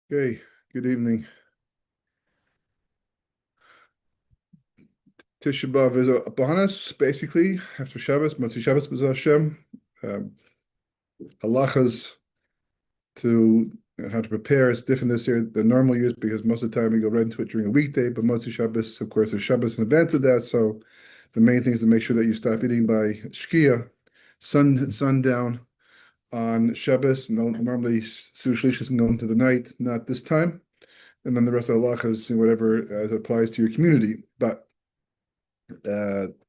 Okay, good evening. Tisha B'Av is upon us, basically, after Shabbos, Motzi Shabbos B'Ezras Hashem. Um, Halachas to how to prepare. It's different this year than normal years because most of the time we go right into it during a weekday, but Motzi Shabbos, of course, there's Shabbos in advance of that, so the main thing is to make sure that you stop eating by Shkia, sundown on Shabbos. No, normally, Sushlish can go into the night, not this time. And then the rest of the halachas, whatever as applies to your community. But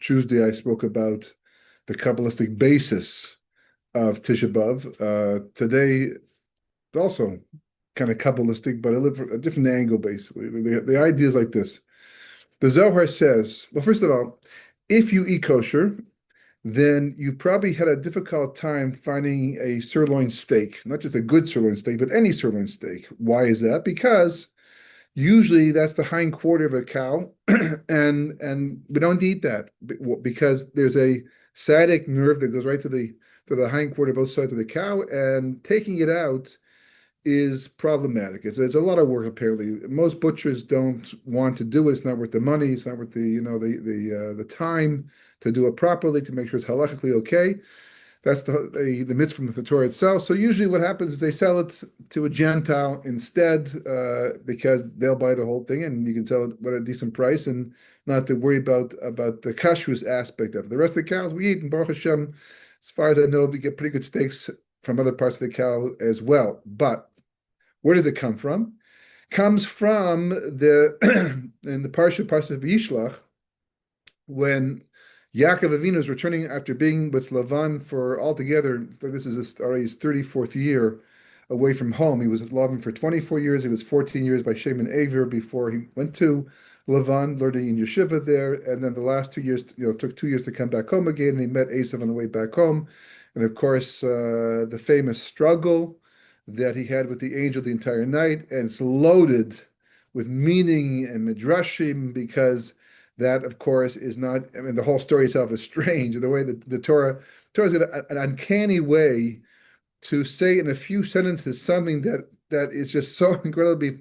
Tuesday, I spoke about the Kabbalistic basis of Tisha B'Av. Today, also kind of Kabbalistic, but a different angle, basically. The idea is like this. The Zohar says, well, first of all, if you eat kosher, then you probably had a difficult time finding a sirloin steak, not just a good sirloin steak, but any sirloin steak. Why is that? Because usually that's the hind quarter of a cow, and we don't eat that because there's a sciatic nerve that goes right to the hind quarter, both sides of the cow, and taking it out is problematic. It's a lot of work apparently. Most butchers don't want to do it. It's not worth the money. It's not worth the time to do it properly to make sure it's halachically okay. That's the mitzvah from the Torah itself. So usually what happens is they sell it to a Gentile instead because they'll buy the whole thing and you can sell it at a decent price and not to worry about the kashrus aspect of it. The rest of the cows we eat, and Baruch Hashem, as far as I know, we get pretty good steaks from other parts of the cow as well. But where does it come from? Comes from the in the Parashat of Yishlach, when Yaakov Avinu is returning after being with Lavan for altogether, this is already his 34th year away from home. He was with Lavan for 24 years. He was 14 years by Shem and Aver before he went to Lavan, learning in yeshiva there. And then the last 2 years, took 2 years to come back home again. And he met Esav on the way back home. And of course, the famous struggle that he had with the angel the entire night. And it's loaded with meaning and midrashim because that, of course, is not, I mean, the whole story itself is strange. The way that Torah's got an uncanny way to say in a few sentences something that is just so incredibly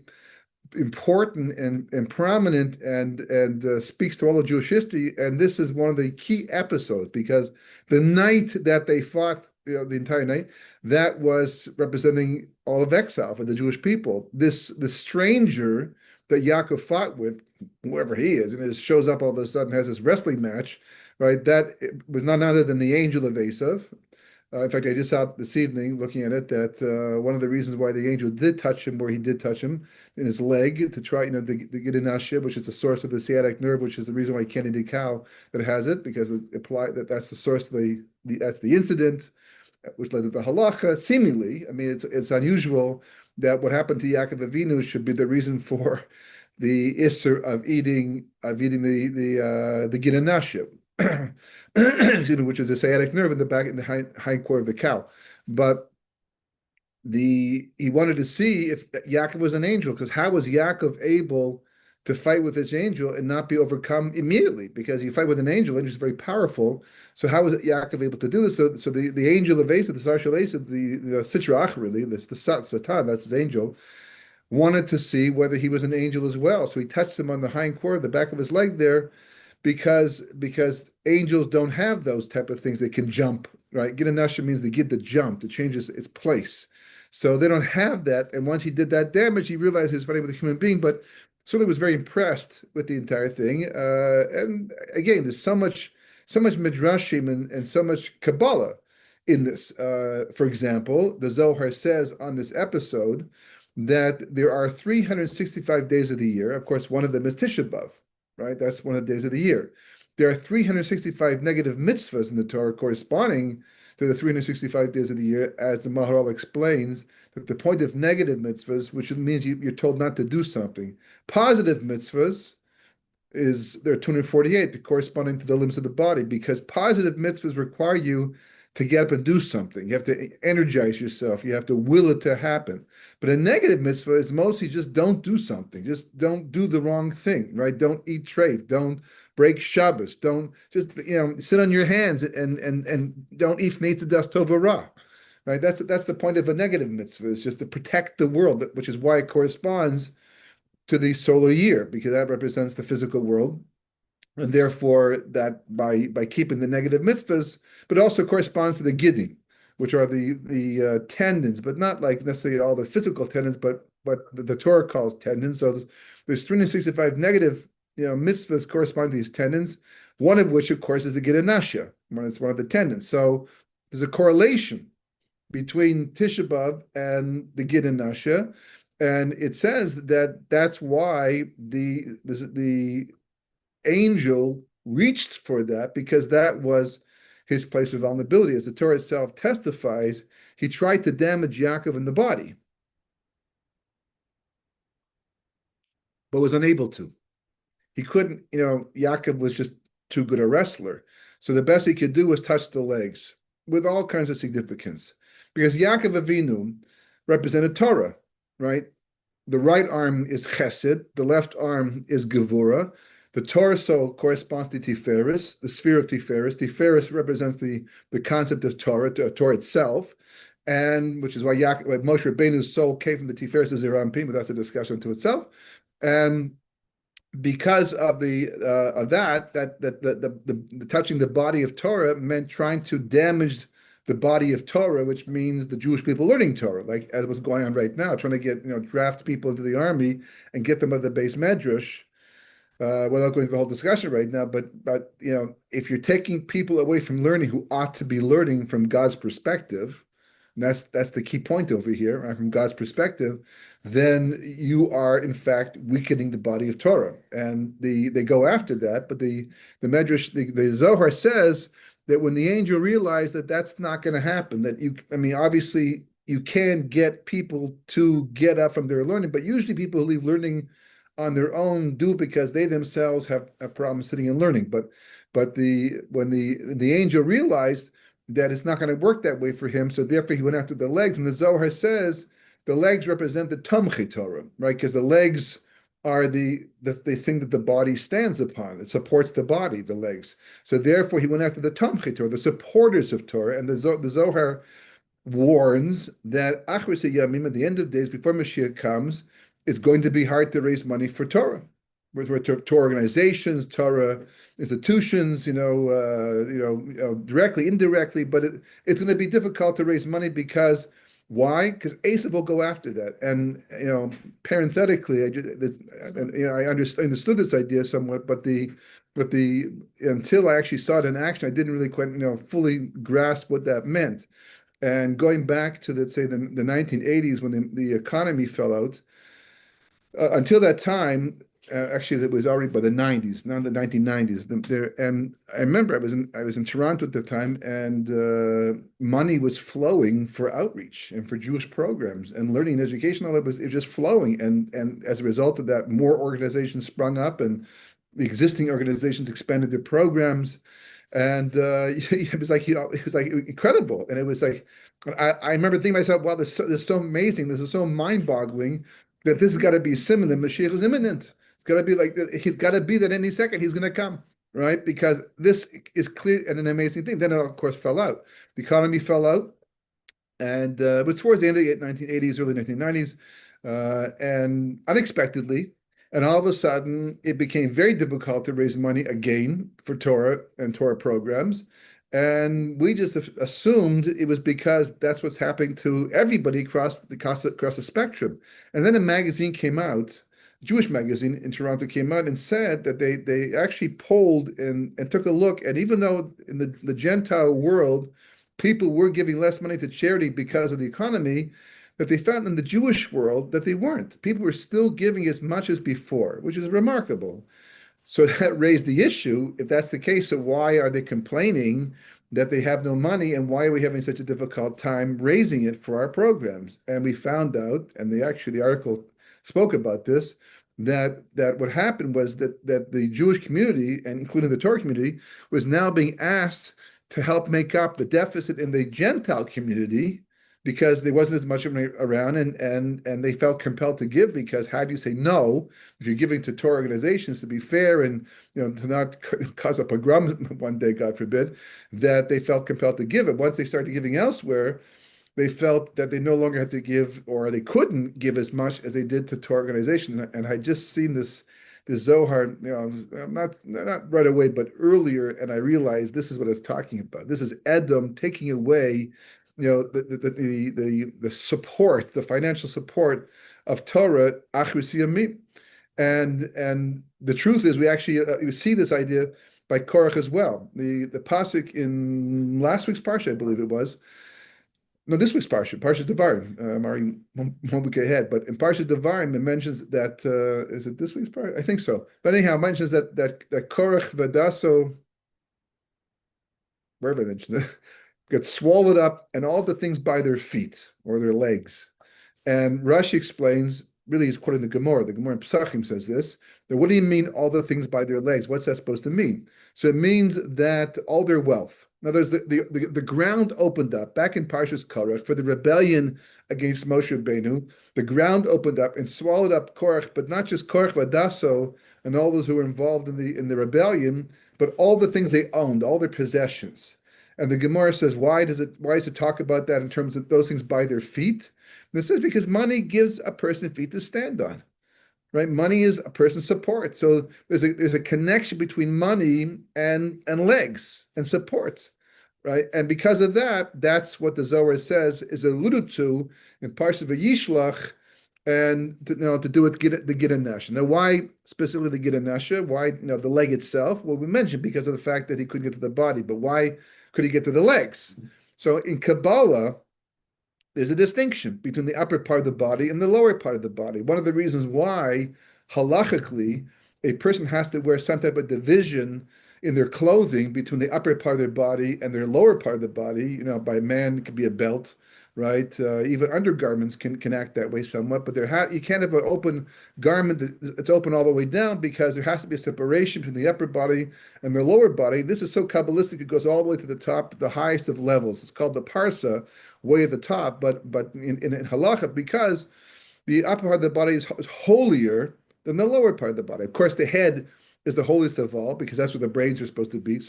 important and prominent and speaks to all of Jewish history. And this is one of the key episodes because the night that they fought, the entire night, that was representing all of exile for the Jewish people. The stranger that Yaakov fought with, whoever he is, and it shows up all of a sudden, has this wrestling match, right? That was none other than the angel of Esav. In fact, I just saw this evening looking at it that one of the reasons why the angel did touch him, where he did touch him in his leg to try, to get a nashib, which is the source of the sciatic nerve, which is the reason why you can't eat a cow that has it, because that's the source of that's the incident, which led to the halacha. Seemingly, I mean, it's unusual that what happened to Yaakov Avinu should be the reason for the isser of eating the ginanashim, excuse me, which is the sciatic nerve in the back in the hind quarter of the cow. But he wanted to see if Yaakov was an angel, because how was Yaakov able to fight with this angel and not be overcome immediately? Because you fight with an angel, and he's very powerful. So how was Yaakov able to do this? So the angel of Esav, the Sar Shel Esav, the Sitra Ach, really, the Satan, that's his angel, wanted to see whether he was an angel as well. So he touched him on the hind quarter, the back of his leg there, because angels don't have those type of things. They can jump, right? Ginanasha means they get the jump, it changes its place. So they don't have that. And once he did that damage, he realized he was fighting with a human being, but certainly was very impressed with the entire thing. And again, there's so much midrashim and so much Kabbalah in this. For example, the Zohar says on this episode that there are 365 days of the year. Of course, one of them is Tisha B'Av, right? That's one of the days of the year. There are 365 negative mitzvahs in the Torah corresponding to the 365 days of the year, as the Maharal explains, that the point of negative mitzvahs, which means you're told not to do something. Positive mitzvahs there are 248, corresponding to the limbs of the body, because positive mitzvahs require you to get up and do something. You have to energize yourself. You have to will it to happen. But a negative mitzvah is mostly just don't do something. Just don't do the wrong thing, right? Don't eat treif. Don't break Shabbos. Don't just sit on your hands and don't eat neitzah das tova ra, right? That's the point of a negative mitzvah, is just to protect the world, which is why it corresponds to the solar year, because that represents the physical world. And therefore, that by keeping the negative mitzvahs, but also corresponds to the giddim, which are the tendons, but not like necessarily all the physical tendons, but the Torah calls tendons. So there's 365 negative mitzvahs corresponding to these tendons. One of which, of course, is the gid nasha, when it's one of the tendons. So there's a correlation between Tisha B'Av and the gid nasha, and it says that that's why the angel reached for that, because that was his place of vulnerability. As the Torah itself testifies, he tried to damage Yaakov in the body, but was unable to. He couldn't, Yaakov was just too good a wrestler. So the best he could do was touch the legs with all kinds of significance. Because Yaakov Avinu represented Torah, right? The right arm is Chesed, the left arm is Gevurah. The torso corresponds to Tiferes, the sphere of Tiferes. Tiferes represents the concept of Torah, Torah itself, and which is why Moshe Rabbeinu's soul came from the Tiferes of Zerampim, but that's a discussion to itself. And because of the touching the body of Torah meant trying to damage the body of Torah, which means the Jewish people learning Torah, like as what's going on right now, trying to get draft people into the army and get them out of the base medrash. Without going through the whole discussion right now, but if you're taking people away from learning who ought to be learning from God's perspective, and that's the key point over here, right, from God's perspective, then you are in fact weakening the body of Torah, and they go after that. But the Medrash, the Zohar says that when the angel realized that that's not going to happen, that obviously you can get people to get up from their learning, but usually people who leave learning on their own do because they themselves have a problem sitting and learning. But when the angel realized that it's not going to work that way for him, so therefore he went after the legs. And the Zohar says the legs represent the Tomchei Torah, right? Because the legs are the thing that the body stands upon. It supports the body, the legs. So therefore he went after the Tomchei Torah, the supporters of Torah. And the Zohar warns that Achris Yamim, at the end of days, before Mashiach comes, it's going to be hard to raise money for Torah. With Torah organizations, Torah institutions, directly, indirectly, but it's going to be difficult to raise money because why? Because Esav will go after that. And parenthetically, I understood this idea somewhat, but until I actually saw it in action, I didn't really quite fully grasp what that meant. And going back to the 1980s when the economy fell out. Until that time, actually, it was already by the 90s, now the 1990s. And I remember I was in Toronto at the time, and money was flowing for outreach and for Jewish programs and learning and education. All that was just flowing, and as a result of that, more organizations sprung up, and the existing organizations expanded their programs. And it was like incredible, and it was like I remember thinking to myself, "Wow, this is so amazing! This is so mind-boggling." That this has got to be similar. Mashiach is imminent. It's got to be like he's got to be that any second he's going to come, right? Because this is clear and an amazing thing. Then it of course fell out. The economy fell out, and but towards the end of the 1980s, early 1990s, and unexpectedly, and all of a sudden, it became very difficult to raise money again for Torah and Torah programs. And we just assumed it was because that's what's happening to everybody across the spectrum. And then a magazine came out, a Jewish magazine in Toronto came out and said that they actually polled and took a look. And even though in the Gentile world, people were giving less money to charity because of the economy, that they found in the Jewish world that they weren't. People were still giving as much as before, which is remarkable. So that raised the issue. If that's the case, so why are they complaining that they have no money, and why are we having such a difficult time raising it for our programs? And we found out, and the article spoke about this, that what happened was that the Jewish community, and including the Torah community, was now being asked to help make up the deficit in the Gentile community, because there wasn't as much of them around, and they felt compelled to give, because how do you say no if you're giving to Torah organizations, to be fair and to not cause a pogrom one day, God forbid, that they felt compelled to give it. Once they started giving elsewhere, they felt that they no longer had to give, or they couldn't give as much as they did to Torah organization. And I just seen this Zohar, not right away, but earlier, and I realized this is what I was talking about. This is Edom taking away, the support, the financial support of Torah, Achris Yamim. And the truth is, we actually you see this idea by Korach as well. The pasuk in last week's parsha, I believe it was. No, this week's parsha, Parashat Devarim. I'm already one week ahead, but in Parashat Devarim, it mentions that is it this week's parsha? I think so. But anyhow, it mentions that Korach Vadaso, where have I mentioned it? Get swallowed up, and all the things by their feet or their legs. And Rashi explains, really he's quoting the Gemara. The Gemara in Pesachim says this. That what do you mean all the things by their legs? What's that supposed to mean? So it means that all their wealth. Now there's the ground opened up back in Parshas Korach for the rebellion against Moshe Rabbeinu. The ground opened up and swallowed up Korach, but not just Korach Vadaso and all those who were involved in the rebellion, but all the things they owned, all their possessions. And the Gemara says, why does it talk about that in terms of those things by their feet? And it says because money gives a person feet to stand on, right? Money is a person's support. So there's a connection between money and legs and support, right? And because of that, that's what the Zohar says is alluded to in Parashat Vayishlach, and to do it the Gid Nesha. Now, why specifically the Gid Nesha? Why the leg itself? Well, we mentioned because of the fact that he couldn't get to the body, but why could he get to the legs? So in Kabbalah, there's a distinction between the upper part of the body and the lower part of the body. One of the reasons why, halachically, a person has to wear some type of division in their clothing between the upper part of their body and their lower part of the body. By a man, it could be a belt, right? Even undergarments can act that way somewhat, but you can't have an open garment that's open all the way down because there has to be a separation between the upper body and the lower body. This is so Kabbalistic, it goes all the way to the top, the highest of levels. It's called the Parsa, way at the top, but in halacha, because the upper part of the body is holier than the lower part of the body. Of course, the head is the holiest of all because that's where the brains are supposed to be,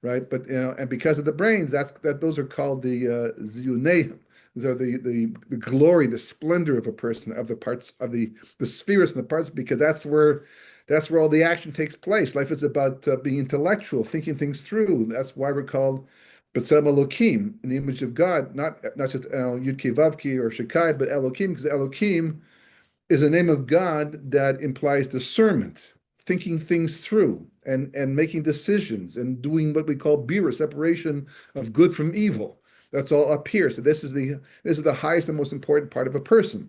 right? But and because of the brains, those are called the ziyuneim. These are the glory, the splendor of a person, of the parts of the spheres and the parts, because that's where all the action takes place. Life is about being intellectual, thinking things through. That's why we're called B'Tselem Elokim, in the image of God, not just Yud-Kei Vav-Kei or Shekai, but Elokim, because Elokim is a name of God that implies discernment, thinking things through, and making decisions, and doing what we call bira, separation of good from evil. That's all up here. So this is the highest and most important part of a person.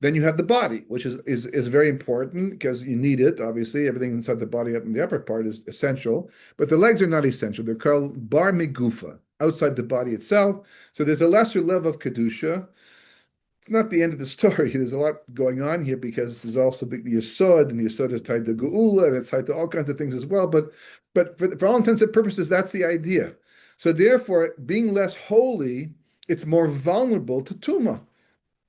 Then you have the body, which is very important because you need it. Obviously, everything inside the body up in the upper part is essential, but the legs are not essential. They're called bar migufa, outside the body itself. So there's a lesser level of kedusha. It's not the end of the story. There's a lot going on here because there's also the yesod, and the yesod is tied to geula, and it's tied to all kinds of things as well. But for all intents and purposes, that's the idea. So therefore, being less holy, it's more vulnerable to tumah.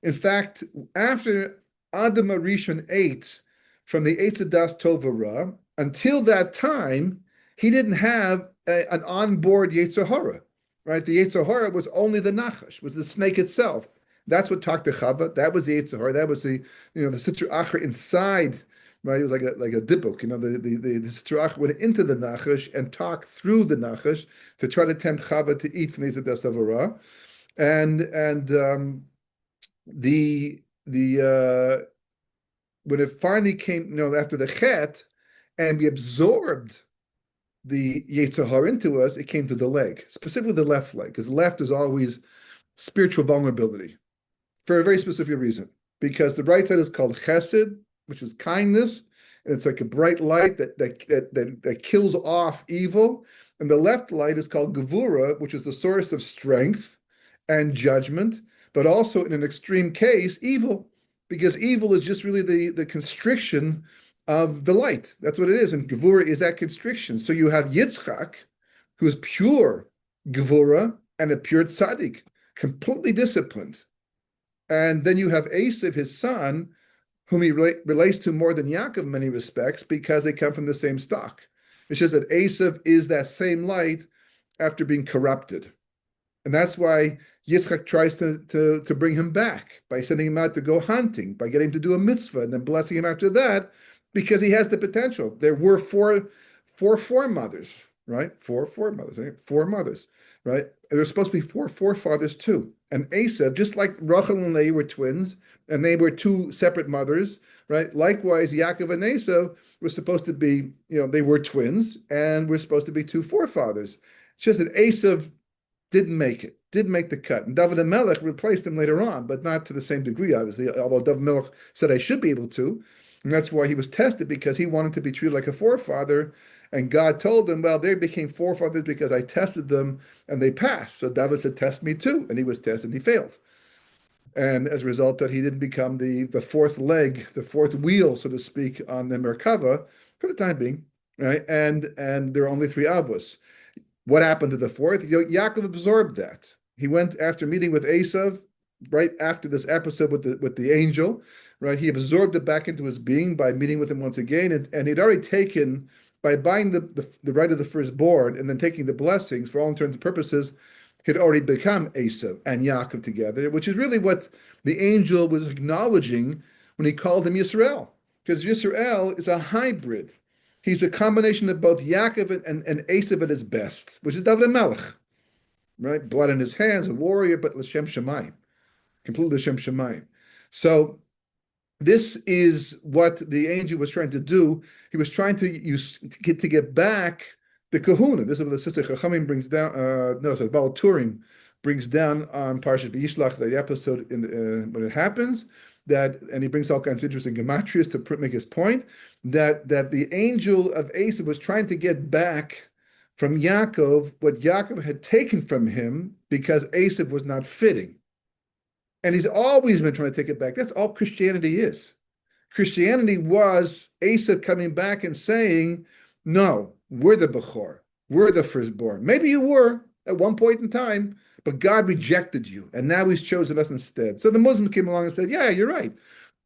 In fact, after Adam Arishon ate from the Eitz Hadas Tov Ra, until that time, he didn't have an onboard Yetzer Hara, right? The Yetzer Hara was only the nachash, was the snake itself. That's what talked to Chava. That was the Yetzer Hara. That was the Sitra Achra inside, right? It was like a dipuk. The Sitra Achra went into the nachash and talked through the nachash to try to tempt Chava to eat from the Eitz Hadas Tov Ra, and when it finally came, after the chet, and we absorbed the Yetzer Hara into us, it came to the leg, specifically the left leg, because left is always spiritual vulnerability for a very specific reason. Because the right side is called chesed, which is kindness, and it's like a bright light that kills off evil, and the left light is called gevura, which is the source of strength and judgment, but also in an extreme case, evil, because evil is just really the constriction of the light. That's what it is. And Gevura is that constriction. So you have Yitzchak, who is pure Gevura and a pure tzaddik, completely disciplined. And then you have Esav, his son, whom he relates to more than Yaakov in many respects, because they come from the same stock. It's just that Esav is that same light after being corrupted. And that's why Yitzchak tries to bring him back by sending him out to go hunting, by getting him to do a mitzvah, and then blessing him after that, because he has the potential. There were four foremothers, right? Four foremothers, right? Four mothers, right? And there's supposed to be four forefathers too. And Esav, just like Rachel and Leah were twins, and they were two separate mothers, right? Likewise, Yaakov and Esav were supposed to be, they were twins, and were supposed to be two forefathers. It's just that Esav didn't make it, didn't make the cut. And David Melech replaced him later on, but not to the same degree, obviously, although David Melech said I should be able to. And that's why he was tested, because he wanted to be treated like a forefather. And God told him, well, they became forefathers because I tested them and they passed. So David said, test me too. And he was tested and he failed. And as a result, that he didn't become the fourth leg, the fourth wheel, so to speak, on the Merkava for the time being, right? And there are only three avos. What happened to the fourth? Yaakov absorbed that. He went after meeting with Esav, right after this episode with the angel, right? He absorbed it back into his being by meeting with him once again, and he'd already taken, by buying the right of the firstborn and then taking the blessings for all intents and purposes, he'd already become Esav and Yaakov together, which is really what the angel was acknowledging when he called him Yisrael, because Yisrael is a hybrid. He's a combination of both Yaakov and Esav at his best, which is David Melech, right? Blood in his hands, a warrior, but L'Shem Shemayim, completely L'Shem Shemayim. So this is what the angel was trying to do. He was trying to get back the kahuna. This is what the sister Chachamim brings down. Baal Turim brings down on Parashat V'Yishlach, the episode when it happens. And he brings all kinds of interesting gematrias to make his point, that the angel of Esav was trying to get back from Yaakov what Yaakov had taken from him because Esav was not fitting. And he's always been trying to take it back. That's all Christianity is. Christianity was Esav coming back and saying, no, we're the Bechor. We're the firstborn. Maybe you were at one point in time, but God rejected you, and now he's chosen us instead. So the Muslim came along and said, yeah, you're right.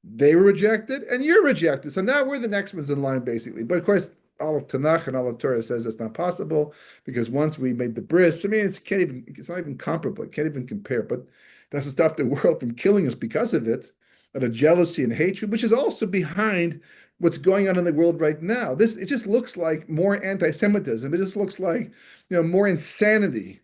They were rejected, and you're rejected. So now we're the next ones in line, basically. But of course, all of Tanakh and all of Torah says that's not possible, because once we made the bris, I mean, it's not even comparable. It can't even compare. But it doesn't stop the world from killing us because of it, out of jealousy and hatred, which is also behind what's going on in the world right now. It just looks like more anti-Semitism. It just looks like, more insanity,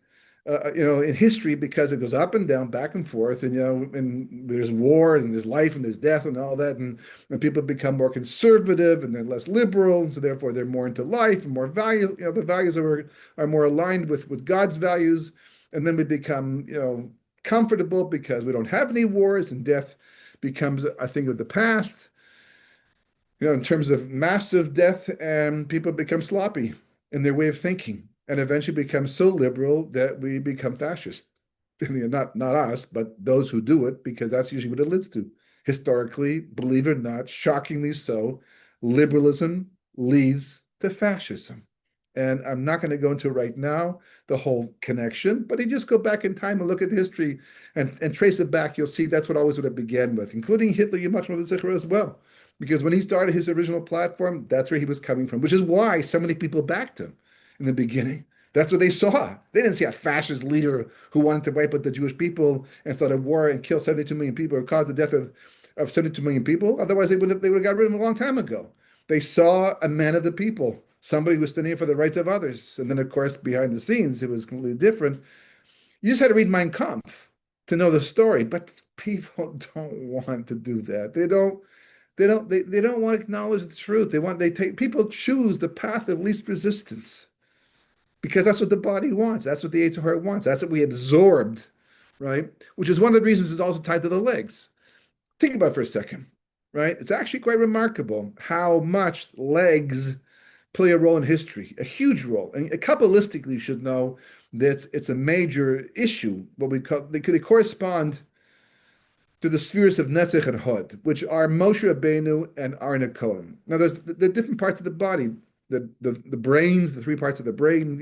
in history, because it goes up and down, back and forth, and and there's war and there's life and there's death and all that, and people become more conservative and they're less liberal, and so therefore they're more into life and more value. The values are more aligned with God's values, and then we become comfortable because we don't have any wars, and death becomes a thing of the past. In terms of massive death, and people become sloppy in their way of thinking, and eventually become so liberal that we become fascist. Not us, but those who do it, because that's usually what it leads to. Historically, believe it or not, shockingly so, liberalism leads to fascism. And I'm not going to go into right now the whole connection, but you just go back in time and look at the history and trace it back. You'll see that's what it began with, including Hitler, Yimach Zichra as well. Because when he started his original platform, that's where he was coming from, which is why so many people backed him in the beginning. That's what they saw. They didn't see a fascist leader who wanted to wipe out the Jewish people and start a war and kill 72 million people, or cause the death of 72 million people. Otherwise, they would have got rid of him a long time ago. They saw a man of the people, somebody who was standing up for the rights of others. And then, of course, behind the scenes, it was completely different. You just had to read Mein Kampf to know the story, but people don't want to do that. They don't want to acknowledge the truth. People choose the path of least resistance, because that's what the body wants. That's what the Yetzer Hara wants. That's what we absorbed, right? Which is one of the reasons it's also tied to the legs. Think about it for a second, right? It's actually quite remarkable how much legs play a role in history, a huge role. And Kabbalistically, you should know that it's a major issue. What we call, they correspond to the spheres of Netzach and Hod, which are Moshe Rabbeinu and Aaron HaKohen. Now, there's the different parts of the body, the brains, the three parts of the brain.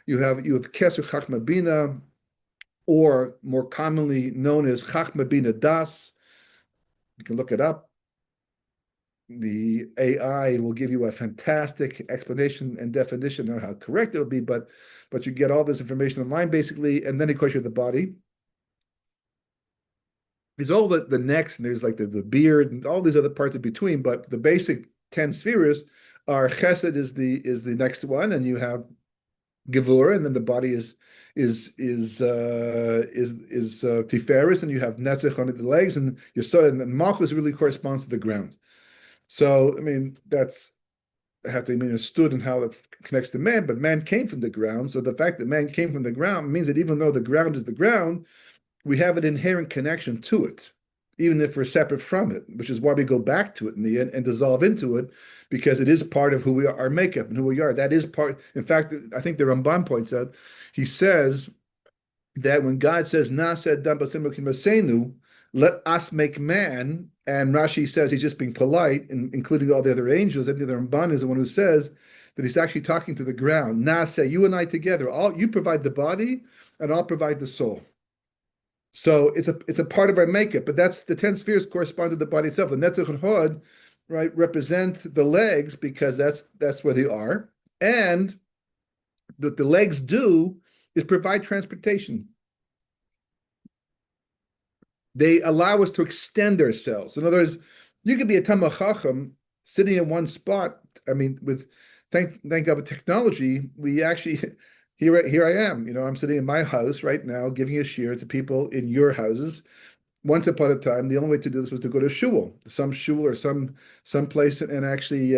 You have Keser Chachma Bina, or more commonly known as Chachma Bina Das. You can look it up. The AI will give you a fantastic explanation and definition on how correct it'll be, but you get all this information online basically, and then of course you have the body. there's all the necks, and there's like the beard and all these other parts in between, but the basic 10 spheres are Chesed is the next one, and you have Gevurah, and then the body is Tiferes, and you have Netzach on the legs, and your son and Malchus really corresponds to the ground. So I mean that's have to be understood and how it connects to man, but man came from the ground. So the fact that man came from the ground means that even though the ground is the ground, we have an inherent connection to it, even if we're separate from it, which is why we go back to it in the end and dissolve into it, because it is part of who we are, our makeup and who we are. That is part. In fact, I think the Ramban points out, he says that when God says, "Na'aseh adam b'tselenu k'maseinu," let us make man, and Rashi says he's just being polite, including all the other angels. I think the Ramban is the one who says that he's actually talking to the ground. Na'aseh, you and I together, all you provide the body, and I'll provide the soul. So it's a part of our makeup, but that's the 10 spheres correspond to the body itself. The Netzach and Hod, right, represent the legs because that's where they are. And what the legs do is provide transportation. They allow us to extend ourselves. In other words, you could be a Talmid Chacham sitting in one spot. I mean, with thank God with technology, we actually here I am. I'm sitting in my house right now, giving a shiur to people in your houses. Once upon a time, the only way to do this was to go to shul, some shul or some place, and actually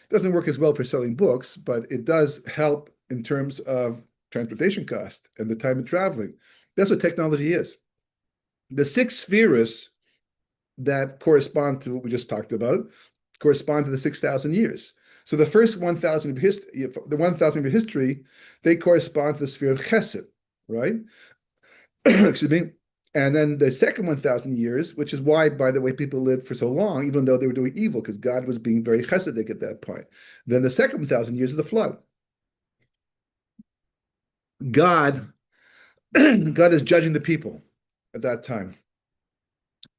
doesn't work as well for selling books, but it does help in terms of transportation cost and the time of traveling. That's what technology is. The six spheres that correspond to what we just talked about correspond to the 6,000 years. So the first 1,000 of history, the 1,000 of history, they correspond to the sphere of Chesed, right? Excuse me. And then the second 1,000 years, which is why, by the way, people lived for so long, even though they were doing evil, because God was being very chesedic at that point. Then the second 1,000 years is the flood. God, God is judging the people at that time.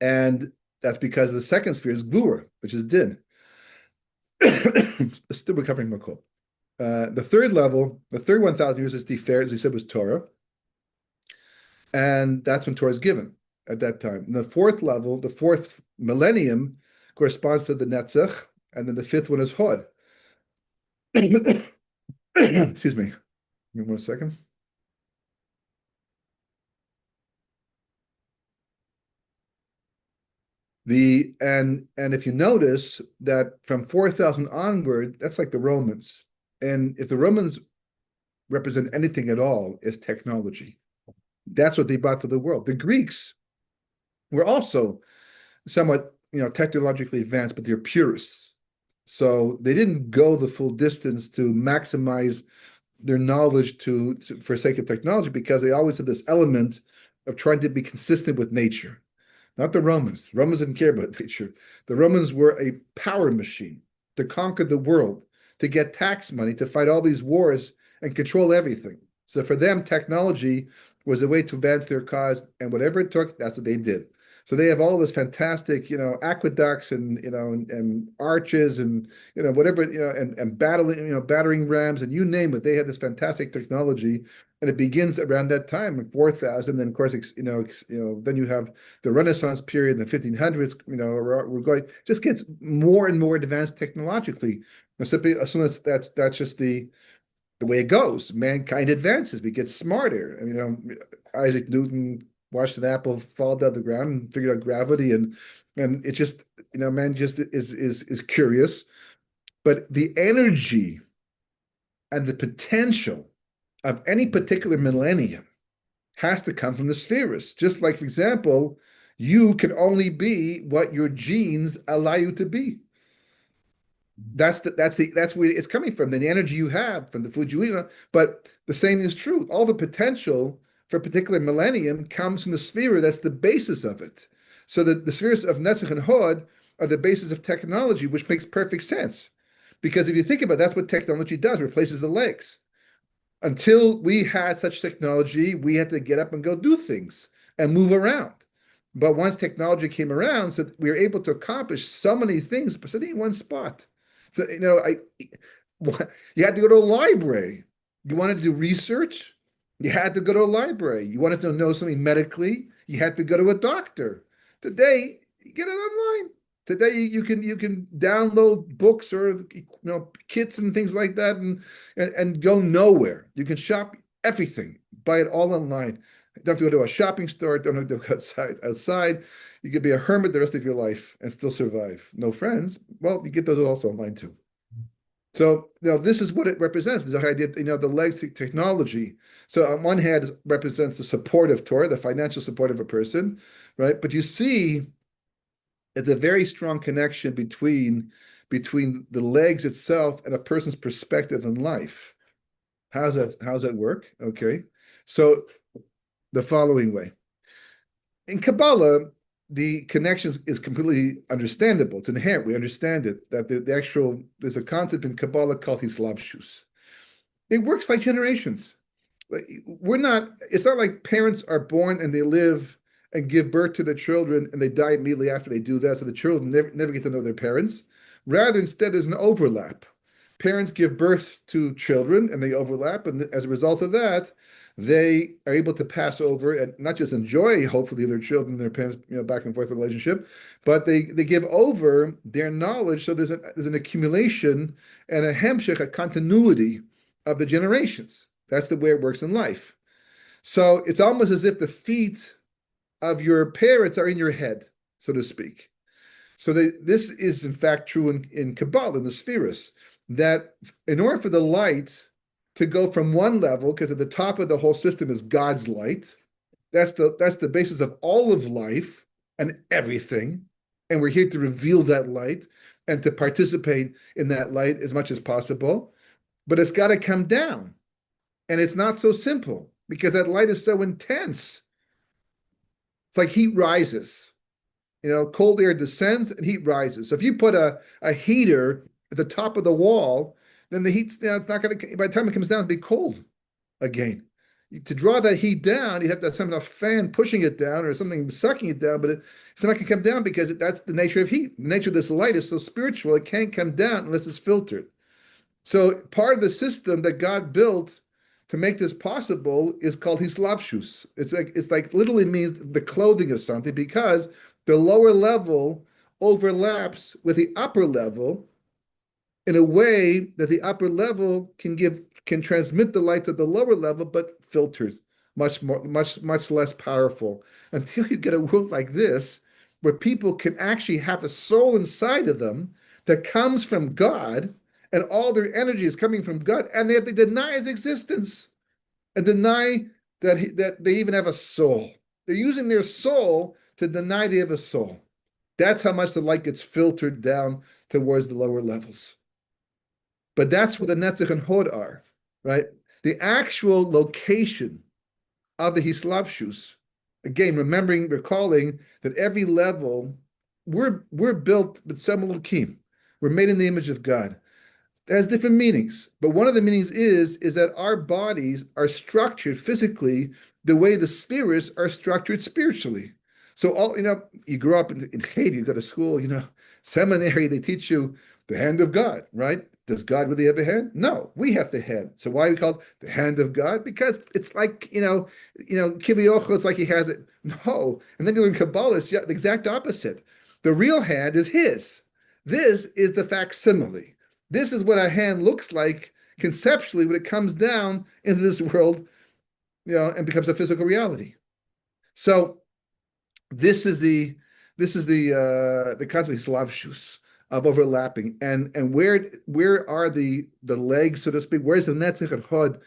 And that's because the second sphere is Gvura, which is Din. Still recovering my cold. The third level, the third 1,000 years is Tiferet, as we said, was Torah. And that's when Torah is given at that time. And the fourth level, the fourth millennium, corresponds to the Netzach, and then the fifth one is Hod. Excuse me. Give me 1 second. And if you notice that from 4,000 onward, that's like the Romans. And if the Romans represent anything at all, it's technology. That's what they brought to the world. The Greeks were also somewhat, technologically advanced, but they're purists. So they didn't go the full distance to maximize their knowledge for sake of technology, because they always had this element of trying to be consistent with nature. Not the Romans. The Romans didn't care about nature. The Romans were a power machine to conquer the world, to get tax money, to fight all these wars and control everything. So for them, technology was a way to advance their cause, and whatever it took, that's what they did. So they have all this fantastic, aqueducts and arches and whatever, and battering rams, and you name it. They had this fantastic technology, and it begins around that time in 4,000. Then of course, then you have the Renaissance period in the 1500s. We're going, just gets more and more advanced technologically. So that's just the way it goes. Mankind advances. We get smarter. Isaac Newton watched an apple fall down the ground and figured out gravity, and it just, man just is curious. But the energy and the potential of any particular millennium has to come from the spheres. Just like, for example, you can only be what your genes allow you to be. That's where it's coming from, the energy you have from the food you eat. But the same is true. All the potential for a particular millennium comes from the sphere. That's the basis of it. So the spheres of Netzach and Hod are the basis of technology, which makes perfect sense. Because if you think about it, that's what technology does, replaces the legs. Until we had such technology, we had to get up and go do things and move around. But once technology came around, so we were able to accomplish so many things, but sitting in one spot. So, you had to go to a library. You wanted to do research, you had to go to a library. You wanted to know something medically, you had to go to a doctor. Today, you get it online. Today, you can download books or kits and things like that, and go nowhere. You can shop everything, buy it all online. You don't have to go to a shopping store. Don't have to go outside. Outside, you could be a hermit the rest of your life and still survive. No friends. Well, you get those also online too. So, this is what it represents. This idea, the legacy technology. So on one hand, it represents the support of Torah, the financial support of a person, right? But you see, it's a very strong connection between the legs itself and a person's perspective in life. How's that work? Okay. So the following way. In Kabbalah, the connection is completely understandable. It's inherent. We understand it, that there's a concept in Kabbalah called hislavshus. It works like generations. It's not like parents are born and they live and give birth to their children and they die immediately after they do that. So the children never get to know their parents. Rather, instead, there's an overlap. Parents give birth to children and they overlap. And as a result of that, they are able to pass over and not just enjoy, hopefully, their children and their parents, back and forth relationship, but they give over their knowledge. So there's an accumulation and a hemshech, a continuity of the generations. That's the way it works in life. So it's almost as if the feet of your parents are in your head, so to speak. So this is in fact true in Kabbalah, in the spheres, that in order for the light to go from one level, because at the top of the whole system is God's light, that's the basis of all of life and everything, and we're here to reveal that light and to participate in that light as much as possible, but it's got to come down. And it's not so simple because that light is so intense. It's like heat rises. Cold air descends and heat rises. So if you put a heater at the top of the wall, then the heat, it's not going to, by the time it comes down, it'll be cold again. To draw that heat down, you have to have some fan pushing it down or something sucking it down, but it's not going to come down because that's the nature of heat. The nature of this light is so spiritual, it can't come down unless it's filtered. So part of the system that God built to make this possible is called hislavshus. It's like literally means the clothing of something, because the lower level overlaps with the upper level in a way that the upper level can transmit the light to the lower level, but filters much less powerful, until you get a world like this where people can actually have a soul inside of them that comes from God, and all their energy is coming from God, and they deny his existence and deny that they even have a soul. They're using their soul to deny they have a soul. That's how much the light gets filtered down towards the lower levels. But that's where the Netzach and Hod are, right? The actual location of the Hislavshus, again, recalling that every level, we're built with Semelukim. We're made in the image of God. It has different meanings, but one of the meanings is that our bodies are structured physically the way the spheres are structured spiritually. So you grow up in Cheder, you go to school, seminary, they teach you the hand of God, right? Does God really have a hand? No, we have the hand. So why are we called the hand of God? Because it's like, Kiviocho, it's like he has it. No. And then you learn Kabbalah, it's the exact opposite. The real hand is his. This is the facsimile. This is what a hand looks like conceptually when it comes down into this world, and becomes a physical reality. So this is the concept of Slavshus, of overlapping, and where are the legs, so to speak? Where's the Netzach and Hod?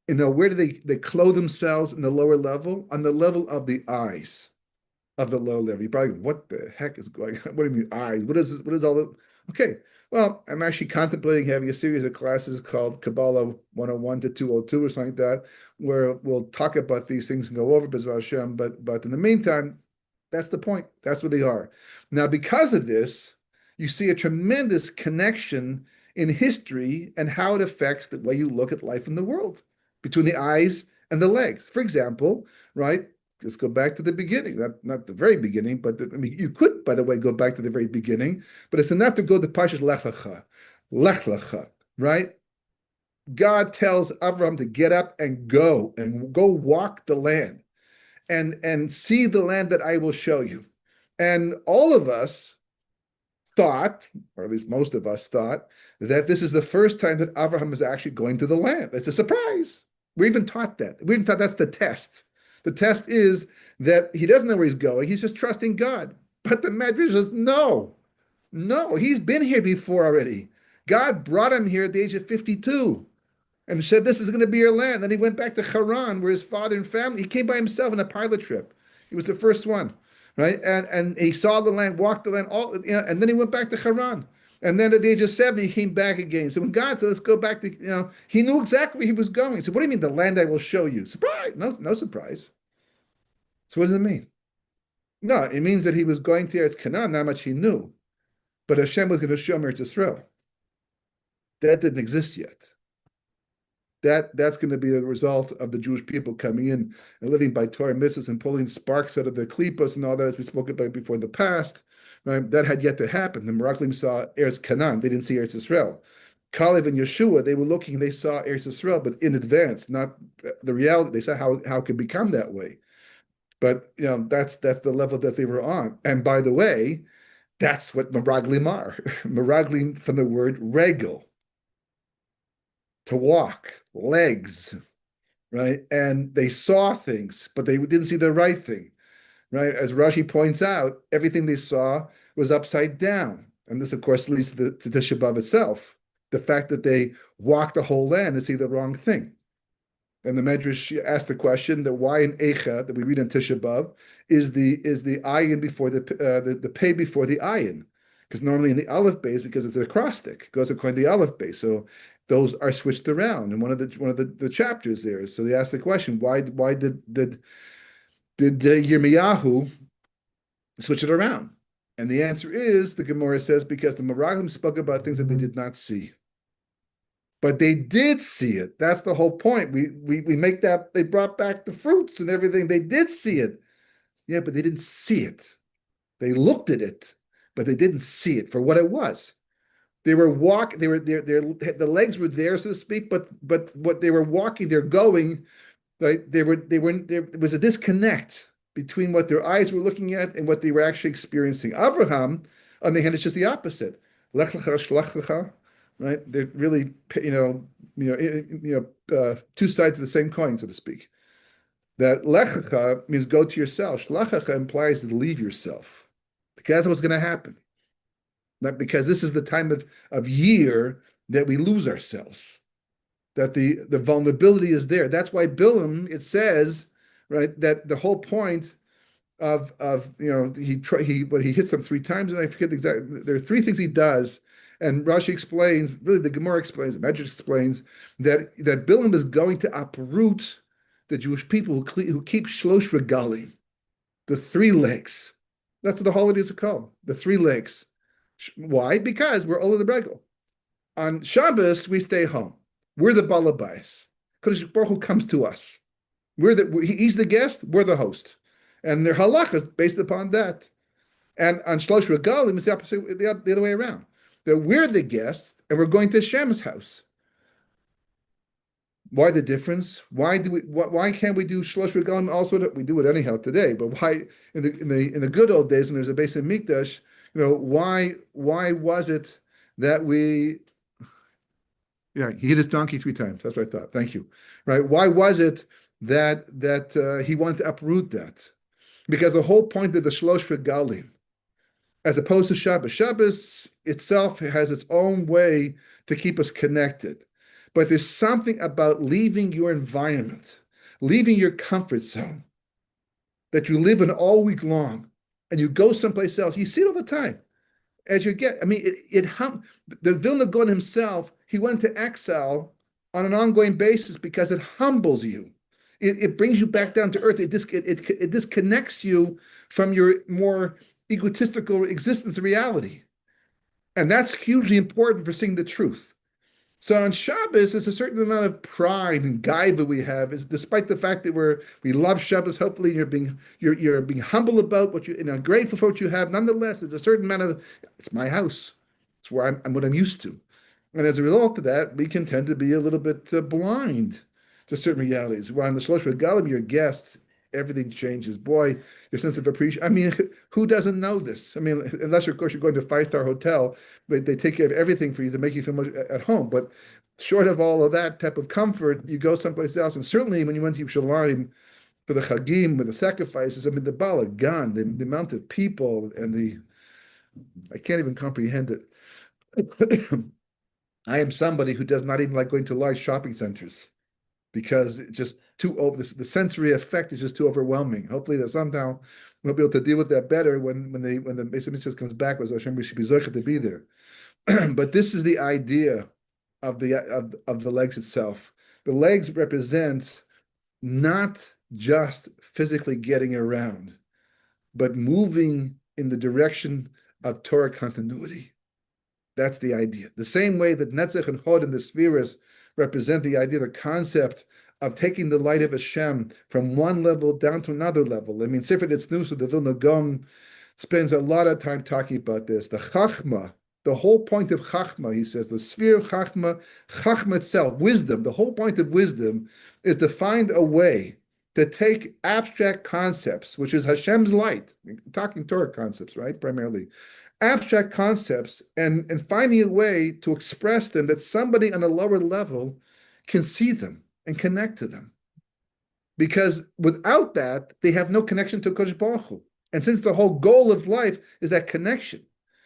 Where do they clothe themselves in the lower level? On the level of the eyes of the low level. You probably, what the heck is going on? What do you mean eyes? What is this? What is all that? Okay. Well, I'm actually contemplating having a series of classes called Kabbalah 101 to 202 or something like that, where we'll talk about these things and go over B'ezras Hashem. But in the meantime, that's the point. That's where they are. Now, because of this, you see a tremendous connection in history and how it affects the way you look at life in the world between the eyes and the legs. For example, right? Let's go back to the beginning, not the very beginning, but you could, by the way, go back to the very beginning, but it's enough to go to Parashat Lech Lecha, right? God tells Abraham to get up and go walk the land. and see the land that I will show you. And all of us thought, or at least most of us thought, that this is the first time that Abraham is actually going to the land. It's a surprise. We even taught that. We even thought that's the test. The test is that he doesn't know where he's going. He's just trusting God. But the Medrash says, no, no, he's been here before already. God brought him here at the age of 52 and said, this is going to be your land. Then he went back to Haran, where his father and family, he came by himself on a pilot trip. He was the first one, right? And he saw the land, walked the land, all, and then he went back to Haran. And then at the age of 70, he came back again. So when God said, let's go back to, he knew exactly where he was going. So what do you mean, the land I will show you? Surprise. No, no surprise. So what does it mean? No, it means that he was going to Eretz Canaan, not much he knew. But Hashem was going to show him Eretz Yisrael. That didn't exist yet. That's going to be the result of the Jewish people coming in and living by Torah mitzvahs and pulling sparks out of the klipas and all that, as we spoke about before in the past. Right? That had yet to happen. The Meraglim saw Eretz Canaan; they didn't see Eretz Yisrael. Kalev and Yeshua, they were looking; they saw Eretz Yisrael, but in advance, not the reality. They saw how it could become that way. But that's the level that they were on. And by the way, that's what Meraglim are. Meraglim from the word regel, to walk, legs, right? And they saw things, but they didn't see the right thing, right? As Rashi points out, everything they saw was upside down. And this, of course, leads to Tisha B'Av itself, the fact that they walked the whole land and see the wrong thing. And the Medrash asked the question that why in Eicha, that we read in Tisha B'Av, is the ayin before the pei before the ayin? Because normally in the aleph base, because it's an acrostic, it goes according to the aleph base. So those are switched around in one of the chapters there. So they asked the question, why did Yirmiyahu switch it around? And the answer is, the Gemara says, because the Meraglim spoke about things that they did not see. But they did see it. That's the whole point. We make that, they brought back the fruits and everything. They did see it. Yeah, but they didn't see it. They looked at it, but they didn't see it for what it was. They were walking, the legs were there, so to speak, but what they were walking, they're going, right? There was a disconnect between what their eyes were looking at and what they were actually experiencing. Abraham, on the hand, it's just the opposite. Lech lecha, shlach lecha, right? They're really, two sides of the same coin, so to speak. That lechacha means go to yourself. Shlachacha implies to leave yourself. Because that's what's going to happen. Not because this is the time of year that we lose ourselves. That the vulnerability is there. That's why Bilam, it says, right, that the whole point of he hits them 3 times, and I forget exactly. There are 3 things he does, and Rashi explains, really the Gemara explains, the Medrash explains that Bilam is going to uproot the Jewish people who keep shlosh regalim, the 3 legs. That's what the holidays are called, the 3 legs. Why? Because we're all in the regel. On Shabbos, we stay home. We're the balabais. Because Baruch Hu comes to us. He's the guest, we're the host. And their halach is based upon that. And on Shlosh Regalim, it's the opposite, the other way around. That we're the guest, and we're going to Hashem's house. Why the difference? Why can't we do Shlosh Regalim also? We do it anyhow today, but why in the good old days when there's a base of Mikdash, why was it that we? Yeah, he hit his donkey 3 times. That's what I thought. Thank you. Right? Why was it that he wanted to uproot that? Because the whole point of the Shlosh Regalim, as opposed to Shabbos, Shabbos itself has its own way to keep us connected. But there's something about leaving your environment, leaving your comfort zone that you live in all week long, and you go someplace else. You see it all the time. As you get, the Vilna Gaon himself, he went to exile on an ongoing basis because it humbles you. It brings you back down to earth. It disconnects you from your more egotistical existence reality. And that's hugely important for seeing the truth. So on Shabbos, there's a certain amount of pride and gaiva we have, is despite the fact that we love Shabbos. Hopefully, you're being humble about what you, grateful for what you have. Nonetheless, there's a certain amount of, it's my house. It's where I'm what I'm used to, and as a result of that, we can tend to be a little bit blind to certain realities. While on the Shlosh Regalim, your guests, everything changes. Boy, your sense of appreciation. I mean, who doesn't know this? I mean, unless, of course, you're going to a five-star hotel, they take care of everything for you to make you feel much at home. But short of all of that type of comfort, you go someplace else. And certainly when you went to Yerushalayim for the Chagim, with the sacrifices, I mean, the Balagan, the amount of people and I can't even comprehend it. I am somebody who does not even like going to large shopping centers because it's just too over. The sensory effect is just too overwhelming. Hopefully that somehow we'll be able to deal with that better when the Beis Hamikdash comes back. With Hashem, we should be zocheh to be there. But this is the idea of the legs itself. The legs represent not just physically getting around, but moving in the direction of Torah continuity. That's the idea. The same way that Netzach and Hod and the spheres represent the idea, the concept of taking the light of Hashem from one level down to another level. I mean, Sefer Tznius of the Vilna Gaon spends a lot of time talking about this. The Chachma, the whole point of Chachma, he says, the sphere of Chachma, Chachma itself, wisdom, the whole point of wisdom is to find a way to take abstract concepts, which is Hashem's light, talking Torah concepts, right, primarily, abstract concepts, and finding a way to express them that somebody on a lower level can see them and connect to them. Because without that, they have no connection to Kodesh Baruch Hu. And since the whole goal of life is that connection,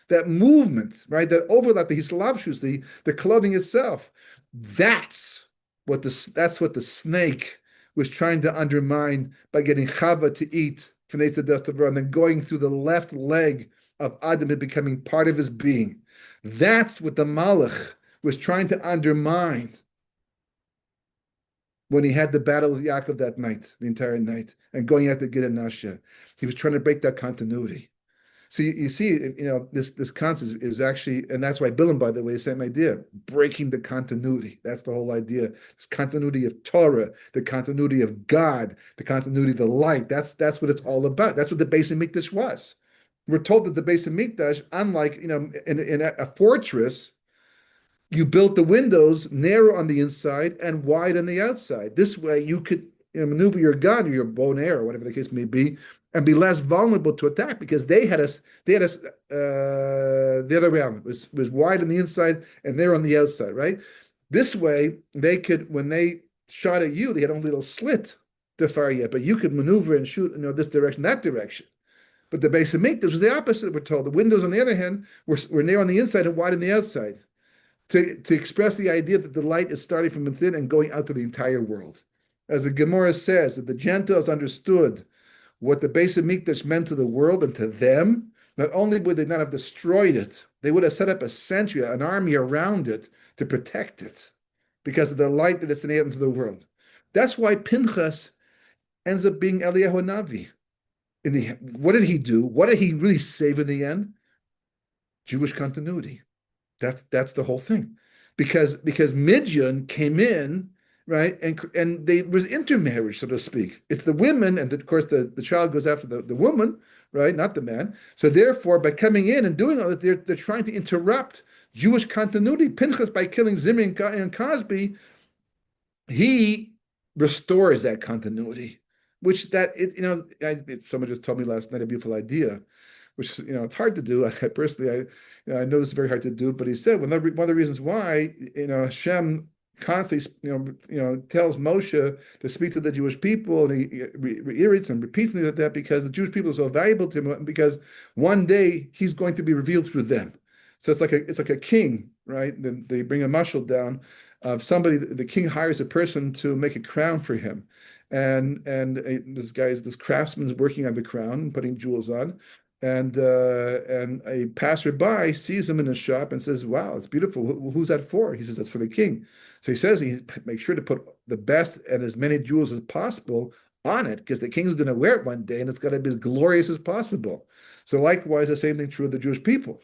that movement, right, that overlap, the hislavshus, the clothing itself, that's what the snake was trying to undermine by getting Chava to eat from the dust of and then going through the left leg of Adam and becoming part of his being. That's what the Malach was trying to undermine when he had the battle with Yaakov that night, the entire night, and going after Gid and Nasha. He was trying to break that continuity. So you see, this concept is actually, and that's why Bilam, by the way, same idea, breaking the continuity. That's the whole idea. This continuity of Torah, the continuity of God, the continuity of the light. That's what it's all about. That's what the Beis Hamikdash was. We're told that the Beis Hamikdash, unlike in a fortress, you built the windows narrow on the inside and wide on the outside. This way, you could maneuver your gun or your bow and arrow, whatever the case may be, and be less vulnerable to attack because they had us the other way around. It was wide on the inside and they're on the outside, right? This way, they could, when they shot at you, they had only a little slit to fire you, but you could maneuver and shoot this direction, that direction. But the Beis Hamikdash was the opposite, we're told. The windows, on the other hand, were narrow on the inside and wide on the outside to express the idea that the light is starting from within and going out to the entire world. As the Gemara says, that the Gentiles understood what the Beis Hamikdash meant to the world and to them, not only would they not have destroyed it, they would have set up a sentry, an army around it to protect it because of the light that it's enabled into the world. That's why Pinchas ends up being Eliyahu Navi. What did he do? What did he really save in the end? Jewish continuity. That's the whole thing, because Midian came in, right, and there was intermarriage, so to speak. It's the women, and of course the child goes after the woman, right, not the man. So therefore, by coming in and doing all that, they're trying to interrupt Jewish continuity. Pinchas, by killing Zimri and Cosby, he restores that continuity. Which someone just told me last night a beautiful idea, which it's hard to do. I personally, I know this is very hard to do, but he said one of the reasons why Hashem constantly tells Moshe to speak to the Jewish people, and he reiterates and repeats things like that because the Jewish people are so valuable to him, and because one day he's going to be revealed through them. So it's like a king, right? Then they bring a mashal down of somebody. The king hires a person to make a crown for him. And this craftsman is working on the crown, putting jewels on, and a passerby sees him in his shop and says, "Wow, it's beautiful. Who's that for?" He says, "That's for the king." So he says he makes sure to put the best and as many jewels as possible on it because the king's going to wear it one day, and it's got to be as glorious as possible. So likewise, the same thing true of the Jewish people.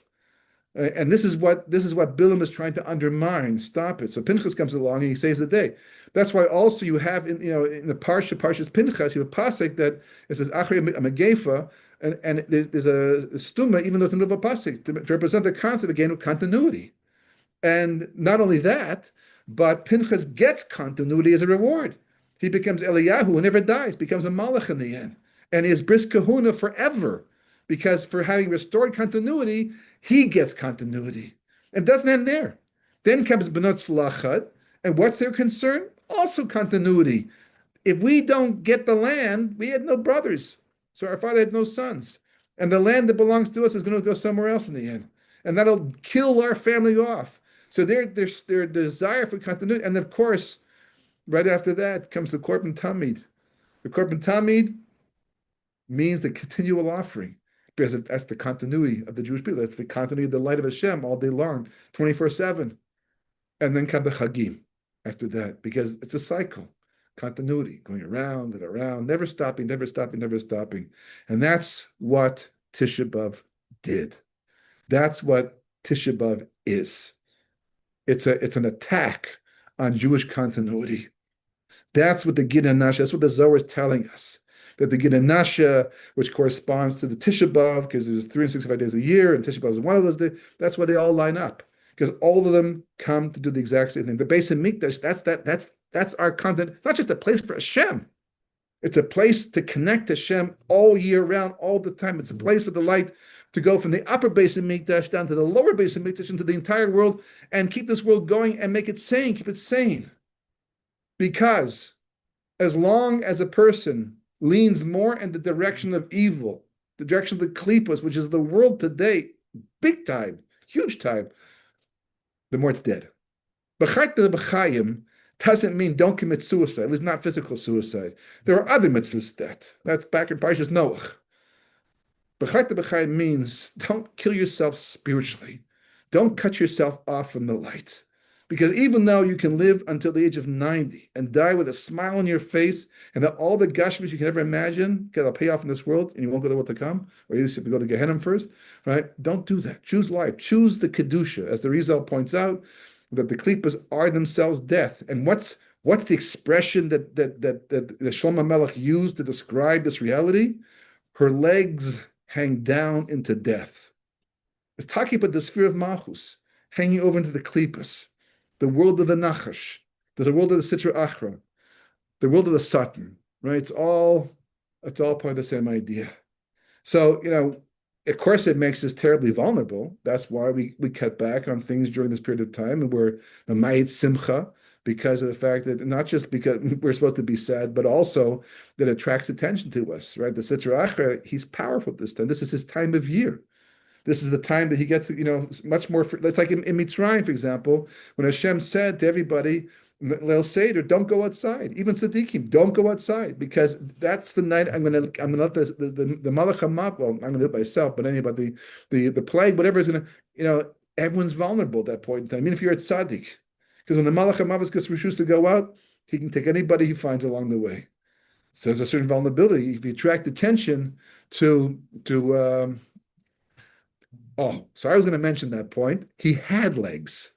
And this is what Bilam is trying to undermine. Stop it. So Pinchas comes along and he saves the day. That's why also you have in the Parshas Pinchas, you have a pasuk that it says Achri Megefa, and there's a stuma, even though it's in the middle of a pasuk, to represent the concept again of continuity. And not only that, but Pinchas gets continuity as a reward. He becomes Eliyahu who never dies, becomes a Malach in the end. And he is Bris Kahuna forever, because for having restored continuity, he gets continuity. And it doesn't end there. Then comes Benot Tzlachad, and what's their concern? Also continuity. If we don't get the land, we had no brothers. So our father had no sons. And the land that belongs to us is going to go somewhere else in the end. And that'll kill our family off. So their desire for continuity. And of course, right after that comes the Korban Tamid. The Korban Tamid means the continual offering, because that's the continuity of the Jewish people. That's the continuity of the light of Hashem all day long, 24/7. And then come the Chagim after that, because it's a cycle, continuity, going around and around, never stopping, never stopping, never stopping. And that's what Tisha B'Av did. That's what Tisha B'Av is. It's an attack on Jewish continuity. That's what the Gid HaNasha, that's what the Zohar is telling us. That the Gid HaNasha, which corresponds to the Tisha B'Av, because there's 365 days a year, and Tisha B'Av is one of those days, that's why they all line up. Because all of them come to do the exact same thing. The Beis Hamikdash, that's our content. It's not just a place for Hashem. It's a place to connect to Hashem all year round, all the time. It's a place for the light to go from the upper Beis Hamikdash down to the lower Beis Hamikdash into the entire world, and keep this world going and make it sane, keep it sane. Because as long as a person leans more in the direction of evil, the direction of the klipos, which is the world today, big time, huge time, the more it's dead. B'chayt b'chayim doesn't mean don't commit suicide, at least not physical suicide. There are other mitzvahs that's back in Parashat Noach. B'chayt b'chayim means don't kill yourself spiritually. Don't cut yourself off from the light. Because even though you can live until the age of 90 and die with a smile on your face and all the gashmis you can ever imagine, because it'll pay off in this world and you won't go to the world to come, or you have to go to Gehenna first, right? Don't do that. Choose life. Choose the Kedusha. As the Rizal points out, that the Klippas are themselves death. And what's the expression that Shlomo Melech used to describe this reality? Her legs hang down into death. It's talking about the sphere of Malchus, hanging over into the Klippas. The world of the Nachash, there's a world of the Sitra Achra, the world of the Satan, right? It's all part of the same idea. So, of course it makes us terribly vulnerable. That's why we cut back on things during this period of time, and we're the Ma'id Simcha, because of the fact that not just because we're supposed to be sad, but also that it attracts attention to us, right? The Sitra Achra, he's powerful this time. This is his time of year. This is the time that he gets, much more. It's like in Mitzrayim, for example, when Hashem said to everybody, Leil Seder, don't go outside. Even tzaddikim, don't go outside, because that's the night I'm going to let the Malach HaMav, well, I'm going to do it myself, but anybody, the plague, whatever is going to, everyone's vulnerable at that point in time. Even if you're a tzaddik, because when the Malach HaMav gets refused to go out, he can take anybody he finds along the way. So there's a certain vulnerability. If you attract attention to so I was going to mention that point. He had legs.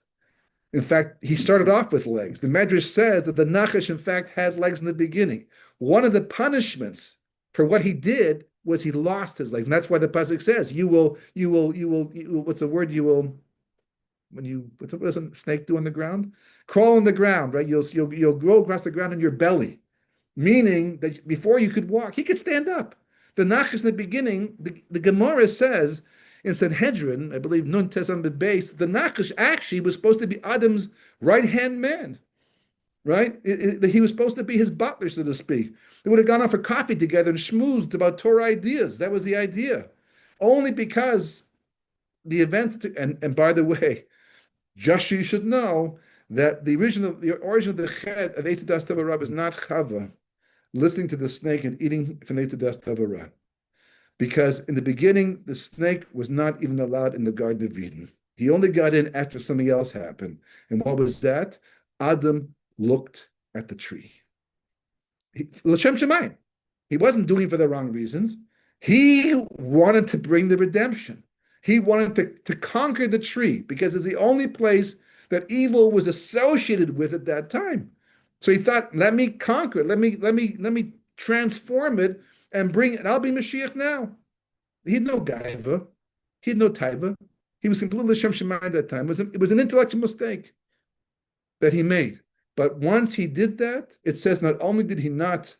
In fact, he started off with legs. The Medrash says that the Nachash, in fact, had legs in the beginning. One of the punishments for what he did was he lost his legs. And that's why the pasuk says, what's the word? What does a snake do on the ground? Crawl on the ground, right? You'll grow across the ground in your belly. Meaning that before you could walk, he could stand up. The Nachash in the beginning, the Gemara says, in Sanhedrin, I believe Nun Tesam base, the Nachash actually was supposed to be Adam's right-hand man, right? He was supposed to be his butler, so to speak. They would have gone out for coffee together and schmoozed about Torah ideas. That was the idea. Only because the events, and by the way, just so you should know that the origin of the ched of Eitz Das Tov Ra is not Chava listening to the snake and eating from Eitz Das Tov Ra. Because in the beginning, the snake was not even allowed in the Garden of Eden. He only got in after something else happened. And what was that? Adam looked at the tree. L'shem Shemayim. He wasn't doing it for the wrong reasons. He wanted to bring the redemption. He wanted to conquer the tree, because it's the only place that evil was associated with at that time. So he thought, let me conquer it. Let me transform it. And I'll be Mashiach now. He had no gaiva. He had no taiva. He was completely Shem Shemayim at that time. It was an intellectual mistake that he made. But once he did that, it says not only did he not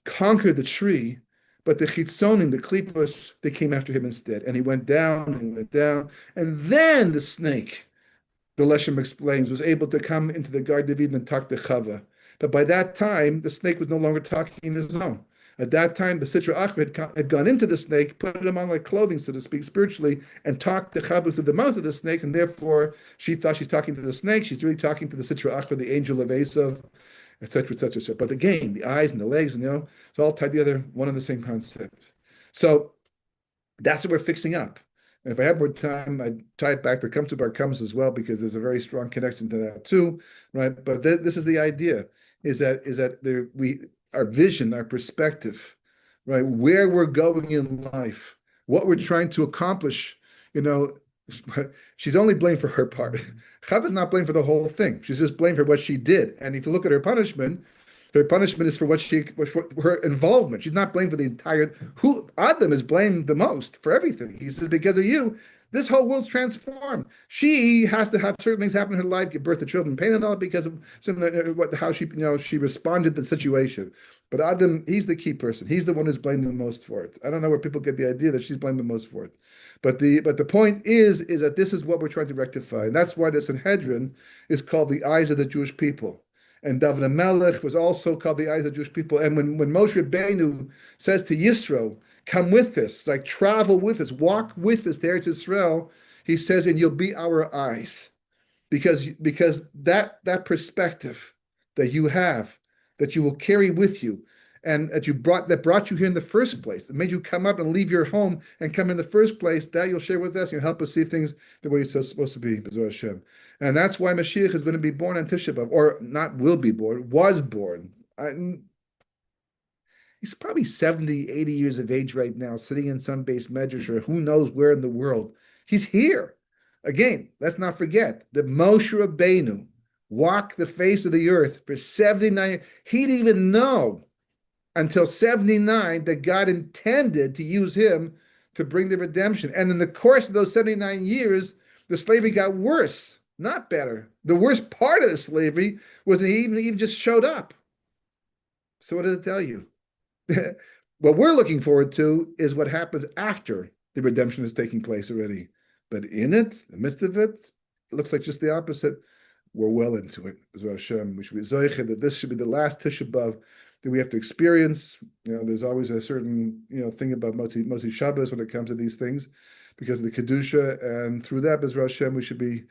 conquer the tree, but the chitzonim, the klipos, they came after him instead. And he went down and went down. And then the snake, the Leshem explains, was able to come into the Garden of Eden and talk to Chava. But by that time, the snake was no longer talking in his own. At that time, the Sitra Achra had gone into the snake, put him on like clothing, so to speak, spiritually, and talked to Chava through the mouth of the snake, and therefore she thought she's talking to the snake. She's really talking to the Sitra Achra, the angel of Esav, etc., etc., etc. But again, the eyes and the legs, it's all tied together, one and the same concept. So that's what we're fixing up. And if I have more time, I'd tie it back to Come to Bar Comes as well, because there's a very strong connection to that too, right? But this is the idea: is that our vision, our perspective, right? Where we're going in life, what we're trying to accomplish. She's only blamed for her part. Chava's not blamed for the whole thing. She's just blamed for what she did. And if you look at her punishment is for for her involvement. She's not blamed for the entire. Adam is blamed the most for everything. He says, because of you, this whole world's transformed. She has to have certain things happen in her life, give birth to children, pain and all, because of how she responded to the situation. But Adam, he's the key person. He's the one who's blamed the most for it. I don't know where people get the idea that she's blamed the most for it. But the point is that this is what we're trying to rectify. And that's why the Sanhedrin is called the eyes of the Jewish people. And David HaMelech was also called the eyes of the Jewish people. And when Moshe Rabbeinu says to Yisro, come with us, like travel with us, walk with us to Eretz Yisrael, he says, and you'll be our eyes. Because that perspective that you have, that you will carry with you, and that brought you here in the first place, that made you come up and leave your home and come in the first place, that you'll share with us. You'll help us see things the way it's supposed to be, B'ezras Hashem. And that's why Mashiach is going to be born on Tisha B'Av, or not will be born, was born. He's probably 70, 80 years of age right now, sitting in some base medrash or who knows where in the world. He's here. Again, let's not forget that Moshe Rabbeinu walked the face of the earth for 79 years. He didn't even know until 79 that God intended to use him to bring the redemption. And in the course of those 79 years, the slavery got worse, not better. The worst part of the slavery was that he even just showed up. So what does it tell you? What we're looking forward to is what happens after the redemption is taking place already. But in it, in the midst of it, it looks like just the opposite. We're well into it. Hashem. We should be zoiche that this should be the last Tisha B'Av that we have to experience. There's always a certain thing about Motzi Shabbos when it comes to these things, because of the kedusha, and through that, B'ezras Hashem, we should be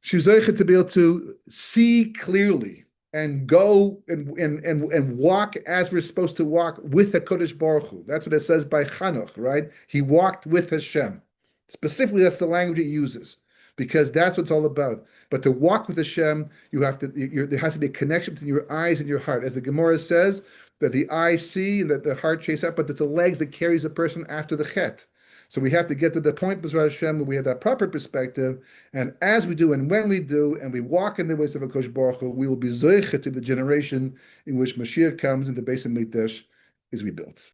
zoiche to be able to see clearly and go and walk as we're supposed to walk with the Kodesh Baruch Hu. That's what it says by Chanoch, right? He walked with Hashem. Specifically, that's the language he uses, because that's what it's all about. But to walk with Hashem, there has to be a connection between your eyes and your heart. As the Gemara says, that the eyes see and that the heart chase up, but it's the legs that carries the person after the chet. So we have to get to the point, B'ezras Hashem, where we have that proper perspective. And as we do, and when we do, and we walk in the ways of HaKadosh Baruch Hu, we will be zoiche to the generation in which Mashiach comes and the Beis HaMikdash is rebuilt.